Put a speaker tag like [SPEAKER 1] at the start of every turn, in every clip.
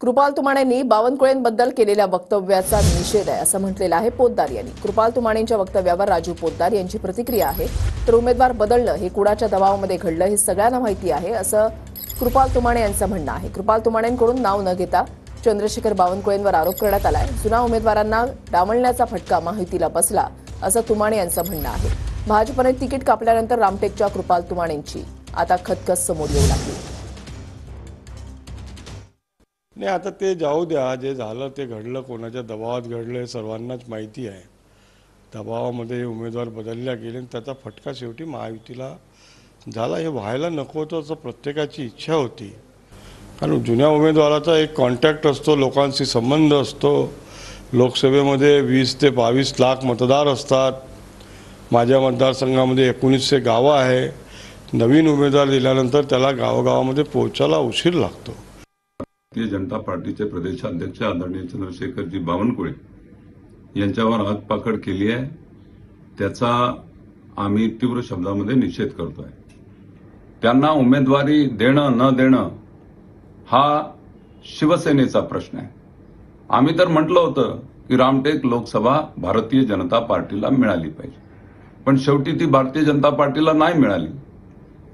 [SPEAKER 1] कृपाल तुमाणेंनी बावनकुळेंबद्दल केलेल्या वक्तव्याचा निषेध आहे असं म्हटलेलं आहे पोद्दार यांनी। कृपाल तुमाणेंच्या वक्तव्यावर राजू पोद्दार यांची प्रतिक्रिया आहे। तर उमेदवार बदलणं हे कुणाच्या दबावामध्ये घडलं हे सगळ्यांना माहिती आहे असं कृपाल तुमाणे यांचं म्हणणं आहे। कृपाल तुमाणेंकडून नाव न घेता चंद्रशेखर बावनकुळेंवर आरोप करण्यात आलाय। जुना उमेदवारांना डावलण्याचा फटका महायुतीला बसला असं तुमाणे यांचं म्हणणं आहे। भाजपने तिकीट कापल्यानंतर रामटेकच्या कृपाल तुमाणेंची आता खतखत समोर येऊ लागली।
[SPEAKER 2] नाही, आता ते जाऊ द्या, जे झालं ते घडलं, कोणाच्या दबावात घडलं हे सर्वांनाच माहिती आहे। दबावामध्ये उमेदवार बदलल्या गेले आणि त्याचा फटका शेवटी महायुतीला झाला। हे व्हायला नको होतं असं प्रत्येकाची इच्छा होती, कारण जुन्या उमेदवाराचा एक कॉन्टॅक्ट असतो, लोकांशी संबंध असतो। लोकसभेमध्ये 20 ते 22 लाख मतदार असतात। माझ्या मतदारसंघामध्ये 1900 गावं आहे। नवीन उमेदवार दिल्यानंतर त्याला गावोगावामध्ये पोहोचायला उशीर लागतो।
[SPEAKER 3] भारतीय जनता पार्टीचे प्रदेशाध्यक्ष आदरणीय चंद्रशेखरजी बावनकुळे यांच्यावर हातपाकड केली आहे, त्याचा आम्ही तीव्र शब्दामध्ये निषेध करतोय। त्यांना उमेदवारी देणं न देणं हा शिवसेनेचा प्रश्न आहे। आम्ही तर म्हटलं होतं की रामटेक लोकसभा भारतीय जनता पार्टीला मिळाली पाहिजे, पण शेवटी ती भारतीय जनता पार्टीला नाही मिळाली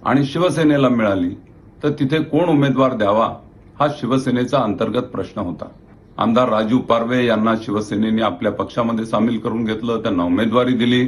[SPEAKER 3] आणि शिवसेनेला मिळाली, तर तिथे कोण उमेदवार द्यावा हा शिवसेनेचा अंतर्गत प्रश्न होता। आमदार राजू पारवे यांना शिवसेनेने आपल्या पक्षामध्ये सामील करून घेतलं, त्यांना उमेदवारी दिली।